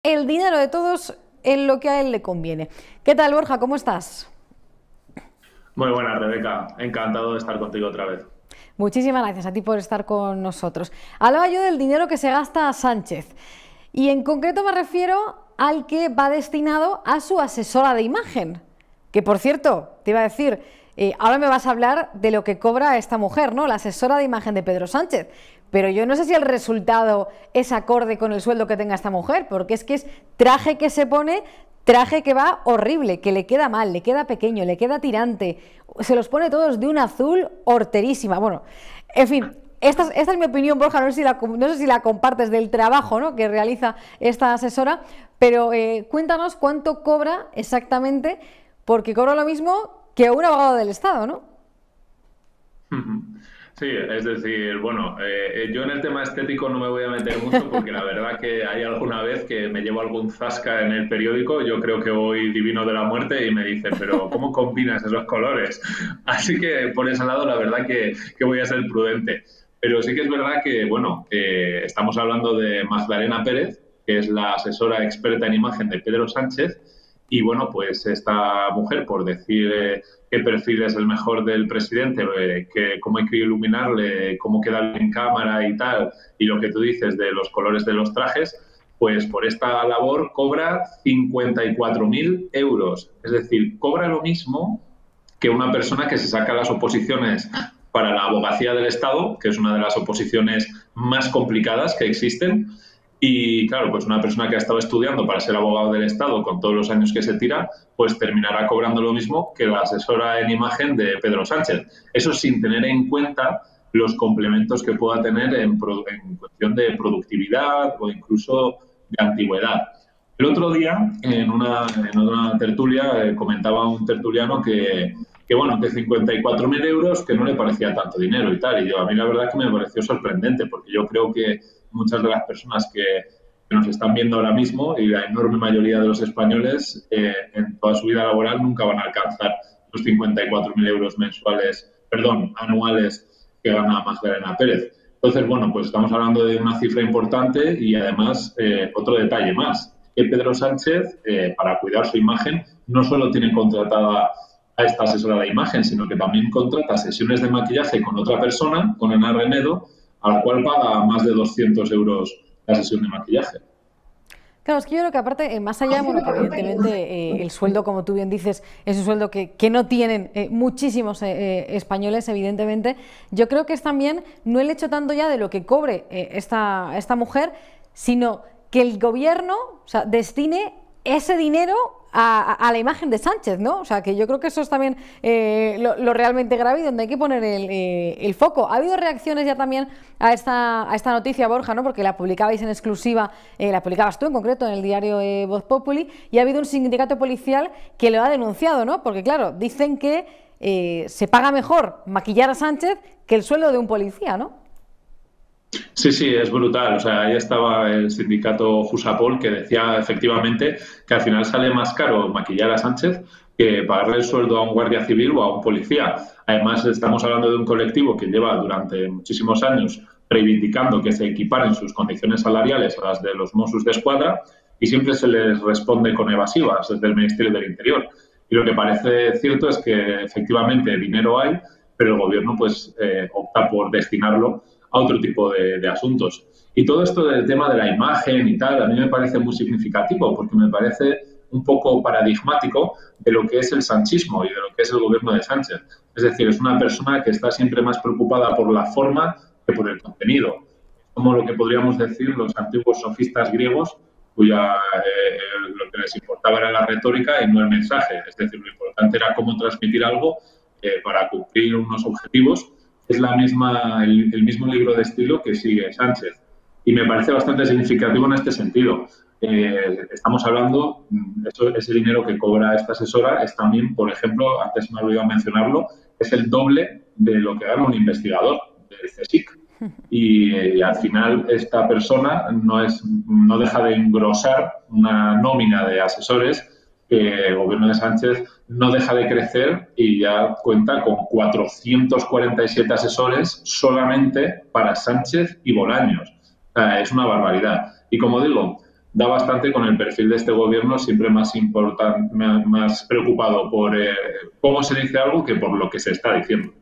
El dinero de todos en lo que a él le conviene. ¿Qué tal, Borja? ¿Cómo estás? Muy buena, Rebeca. Encantado de estar contigo otra vez. Muchísimas gracias a ti por estar con nosotros. Hablaba yo del dinero que se gasta Sánchez y en concreto me refiero al que va destinado a su asesora de imagen. Que por cierto, te iba a decir, ahora me vas a hablar de lo que cobra esta mujer, ¿no? La asesora de imagen de Pedro Sánchez. Pero yo no sé si el resultado es acorde con el sueldo que tenga esta mujer, porque es traje que se pone, traje que va horrible, que le queda mal, le queda pequeño, le queda tirante, se los pone todos de un azul horterísima. Bueno, en fin, esta es mi opinión, Borja, no sé si la compartes del trabajo, ¿no?, que realiza esta asesora, pero cuéntanos cuánto cobra exactamente, porque cobra lo mismo que un abogado del Estado, ¿no? Sí, es decir, bueno, yo en el tema estético no me voy a meter mucho porque la verdad que hay alguna vez que me llevo algún zasca en el periódico, yo creo que voy divino de la muerte y me dicen, pero ¿cómo combinas esos colores? Así que por ese lado la verdad que voy a ser prudente. Pero sí que es verdad que, bueno, estamos hablando de Magdalena Pérez, que es la asesora experta en imagen de Pedro Sánchez, y bueno, pues esta mujer, por decir qué perfil es el mejor del presidente, cómo hay que iluminarle, cómo queda bien en cámara y tal, y lo que tú dices de los colores de los trajes, pues por esta labor cobra 54.000 euros. Es decir, cobra lo mismo que una persona que se saca las oposiciones para la abogacía del Estado, que es una de las oposiciones más complicadas que existen. Y claro, pues una persona que ha estado estudiando para ser abogado del Estado con todos los años que se tira, pues terminará cobrando lo mismo que la asesora en imagen de Pedro Sánchez. Eso sin tener en cuenta los complementos que pueda tener en cuestión de productividad o incluso de antigüedad. El otro día, en una tertulia, comentaba un tertuliano que bueno, que 54.000 euros, que no le parecía tanto dinero y tal. Y yo, a mí la verdad que me pareció sorprendente, porque yo creo que muchas de las personas que nos están viendo ahora mismo y la enorme mayoría de los españoles en toda su vida laboral nunca van a alcanzar los 54.000 euros mensuales, perdón, anuales que gana Magdalena Pérez. Entonces, bueno, pues estamos hablando de una cifra importante y además otro detalle más, que Pedro Sánchez, para cuidar su imagen, no solo tiene contratada a esta asesora de imagen, sino que también contrata sesiones de maquillaje con otra persona, con Ana Renedo, a la cual paga más de 200 euros la sesión de maquillaje. Claro, es que yo creo que aparte, más allá, bueno, que evidentemente el sueldo, como tú bien dices, es un sueldo que no tienen muchísimos españoles, evidentemente, yo creo que es también no el hecho tanto ya de lo que cobre esta mujer, sino que el gobierno, o sea, destine ese dinero a la imagen de Sánchez, ¿no? O sea, que yo creo que eso es también lo realmente grave y donde hay que poner el foco. Ha habido reacciones ya también a esta noticia, Borja, ¿no? Porque la publicabais en exclusiva, la publicabas tú en concreto en el diario Voz Populi, y ha habido un sindicato policial que lo ha denunciado, ¿no? Porque claro, dicen que se paga mejor maquillar a Sánchez que el sueldo de un policía, ¿no? Sí, sí, es brutal. O sea, ahí estaba el sindicato Jusapol que decía efectivamente que al final sale más caro maquillar a Sánchez que pagarle el sueldo a un guardia civil o a un policía. Además, estamos hablando de un colectivo que lleva durante muchísimos años reivindicando que se equiparen sus condiciones salariales a las de los Mossos de Escuadra y siempre se les responde con evasivas desde el Ministerio del Interior. Y lo que parece cierto es que efectivamente dinero hay, pero el gobierno pues opta por destinarlo a otro tipo de asuntos. Y todo esto del tema de la imagen y tal, a mí me parece muy significativo porque me parece un poco paradigmático de lo que es el sanchismo y de lo que es el gobierno de Sánchez. Es decir, es una persona que está siempre más preocupada por la forma que por el contenido. Como lo que podríamos decir los antiguos sofistas griegos, cuya lo que les importaba era la retórica y no el mensaje. Es decir, lo importante era cómo transmitir algo para cumplir unos objetivos. Es el mismo libro de estilo que sigue Sánchez. Y me parece bastante significativo en este sentido. Estamos hablando, ese dinero que cobra esta asesora es también, por ejemplo, antes me he olvidado mencionarlo, es el doble de lo que gana un investigador del CSIC. Y al final esta persona no deja de engrosar una nómina de asesores que el gobierno de Sánchez no deja de crecer y ya cuenta con 447 asesores solamente para Sánchez y Bolaños. O sea, es una barbaridad. Y como digo, da bastante con el perfil de este gobierno, siempre más más preocupado por cómo se dice algo que por lo que se está diciendo.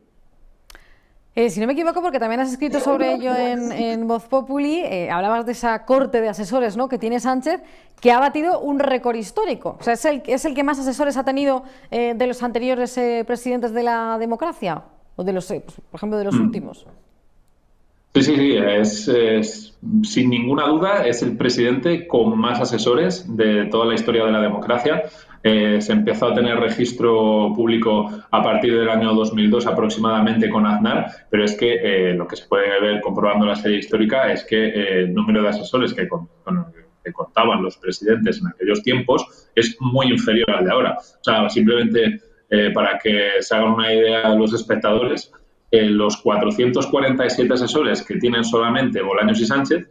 Si no me equivoco, porque también has escrito sobre ello en Voz Populi, hablabas de esa corte de asesores, ¿no?, que tiene Sánchez, que ha batido un récord histórico. O sea, es el que más asesores ha tenido de los anteriores presidentes de la democracia, o de los, por ejemplo, de los últimos. Sí, sí, sí, sin ninguna duda es el presidente con más asesores de toda la historia de la democracia. Se empezó a tener registro público a partir del año 2002 aproximadamente con Aznar, pero es que lo que se puede ver comprobando la serie histórica es que el número de asesores que contaban los presidentes en aquellos tiempos es muy inferior al de ahora. O sea, simplemente para que se hagan una idea los espectadores, los 447 asesores que tienen solamente Bolaños y Sánchez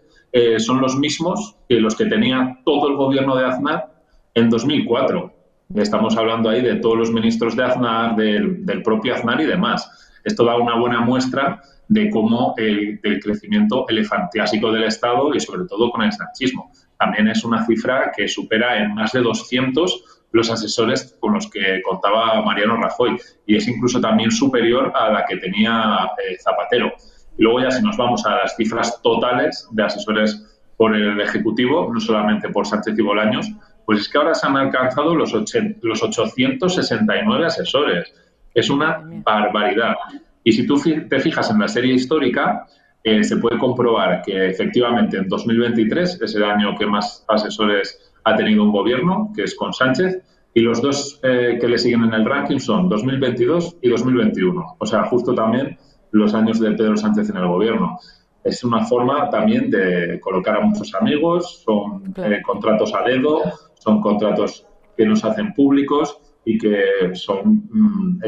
son los mismos que los que tenía todo el gobierno de Aznar en 2004. Estamos hablando ahí de todos los ministros de Aznar, del propio Aznar y demás. Esto da una buena muestra de cómo del crecimiento elefantiásico del Estado y sobre todo con el sanchismo. También es una cifra que supera en más de 200 los asesores con los que contaba Mariano Rajoy, y es incluso también superior a la que tenía Zapatero. Y luego ya si nos vamos a las cifras totales de asesores por el Ejecutivo, no solamente por Sánchez y Bolaños, pues es que ahora se han alcanzado los 869 asesores. Es una barbaridad. Y si tú te fijas en la serie histórica, se puede comprobar que efectivamente en 2023 es el año que más asesores ha tenido un gobierno, que es con Sánchez, y los dos que le siguen en el ranking son 2022 y 2021. O sea, justo también los años de Pedro Sánchez en el gobierno. Es una forma también de colocar a muchos amigos, son contratos a dedo, son contratos que nos hacen públicos y que son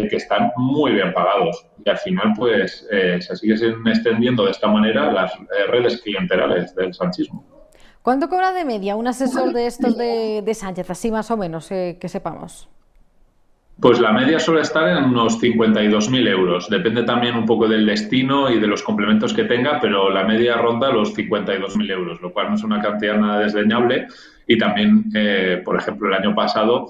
que están muy bien pagados. Y al final, pues, se siguen extendiendo de esta manera las redes clientelares del sanchismo. ¿Cuánto cobra de media un asesor de estos de Sánchez, así más o menos, que sepamos? Pues la media suele estar en unos 52.000 euros. Depende también un poco del destino y de los complementos que tenga, pero la media ronda los 52.000 euros, lo cual no es una cantidad nada desdeñable. Y también, por ejemplo, el año pasado,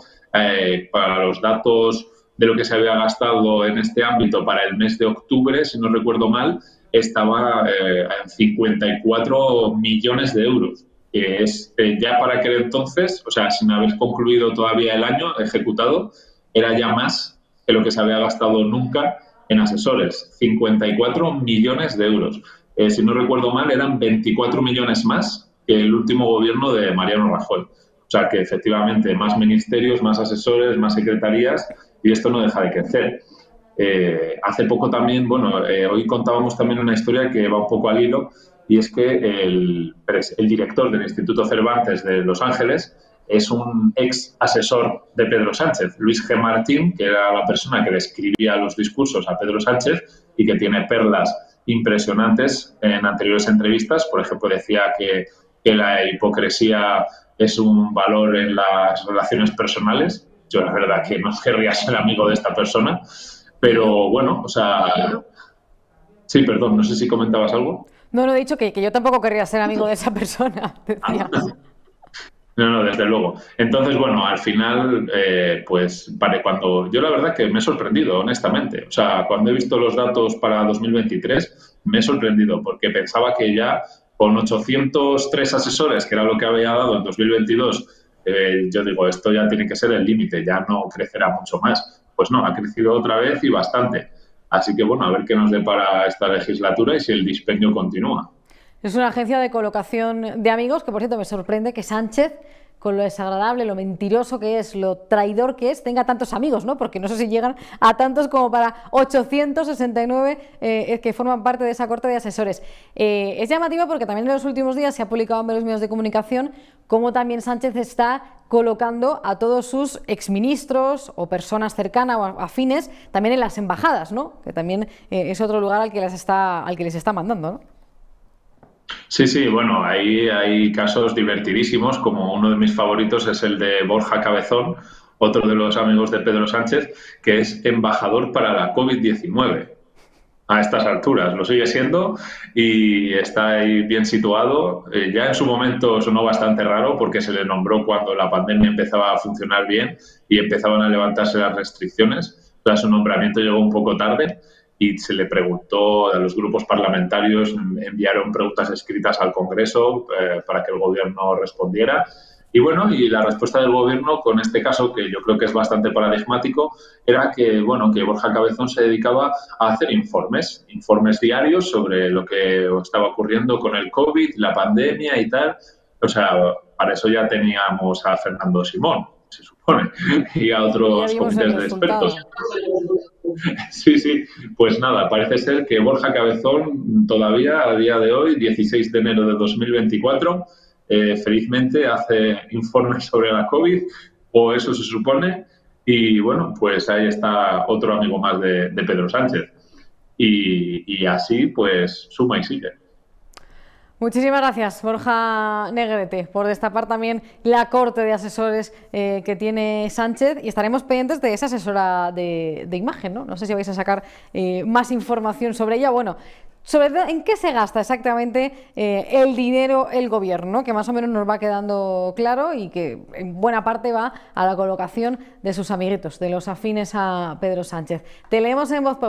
para los datos de lo que se había gastado en este ámbito para el mes de octubre, si no recuerdo mal, estaba en 54 millones de euros. Que es ya para aquel entonces, o sea, sin haber concluido todavía el año ejecutado, era ya más que lo que se había gastado nunca en asesores, 54 millones de euros. Si no recuerdo mal, eran 24 millones más que el último gobierno de Mariano Rajoy. O sea, que efectivamente más ministerios, más asesores, más secretarías, y esto no deja de crecer. Hace poco también, hoy contábamos también una historia que va un poco al hilo, y es que el director del Instituto Cervantes de Los Ángeles es un ex asesor de Pedro Sánchez, Luis G. Martín, que era la persona que le escribía los discursos a Pedro Sánchez y que tiene perlas impresionantes en anteriores entrevistas. Por ejemplo, decía que la hipocresía es un valor en las relaciones personales. Yo la verdad que no querría ser amigo de esta persona, pero bueno, o sea... Sí, perdón, no sé si comentabas algo. No, he dicho que yo tampoco querría ser amigo de esa persona, decía. No, desde luego. Entonces, bueno, al final, pues cuando yo la verdad que me he sorprendido, honestamente. O sea, cuando he visto los datos para 2023, me he sorprendido porque pensaba que ya con 803 asesores, que era lo que había dado en 2022, yo digo, esto ya tiene que ser el límite, ya no crecerá mucho más. Pues no, ha crecido otra vez y bastante. Así que, bueno, a ver qué nos depara esta legislatura y si el dispendio continúa. Es una agencia de colocación de amigos que, por cierto, me sorprende que Sánchez, con lo desagradable, lo mentiroso que es, lo traidor que es, tenga tantos amigos, ¿no? Porque no sé si llegan a tantos como para 869 que forman parte de esa corte de asesores. Es llamativa porque también en los últimos días se ha publicado en varios medios de comunicación cómo también Sánchez está colocando a todos sus exministros o personas cercanas o afines también en las embajadas, ¿no? Que también es otro lugar al que les está mandando, ¿no? Sí, bueno, ahí hay casos divertidísimos, como uno de mis favoritos es el de Borja Cabezón, otro de los amigos de Pedro Sánchez, que es embajador para la COVID-19. a estas alturas. Lo sigue siendo y está ahí bien situado. Ya en su momento sonó bastante raro porque se le nombró cuando la pandemia empezaba a funcionar bien y empezaban a levantarse las restricciones. O sea, su nombramiento llegó un poco tarde y se le preguntó, a los grupos parlamentarios enviaron preguntas escritas al Congreso para que el gobierno respondiera. Y bueno, y la respuesta del gobierno con este caso, que yo creo que es bastante paradigmático, era que, bueno, que Borja Cabezón se dedicaba a hacer informes diarios sobre lo que estaba ocurriendo con el COVID, la pandemia y tal. O sea, para eso ya teníamos a Fernando Simón, se supone, y a Y ya otros vimos el comités de expertos. resultado. Sí, sí, pues nada, parece ser que Borja Cabezón todavía a día de hoy, 16 de enero de 2024, felizmente hace informes sobre la COVID, o eso se supone, y bueno, pues ahí está otro amigo más de Pedro Sánchez. Y así, pues, suma y sigue. Muchísimas gracias, Borja Negrete, por destapar también la corte de asesores que tiene Sánchez, y estaremos pendientes de esa asesora de imagen, ¿no? No sé si vais a sacar más información sobre ella. Bueno, sobre en qué se gasta exactamente el dinero el gobierno, que más o menos nos va quedando claro y que en buena parte va a la colocación de sus amiguitos, de los afines a Pedro Sánchez. Te leemos en Voz Populi.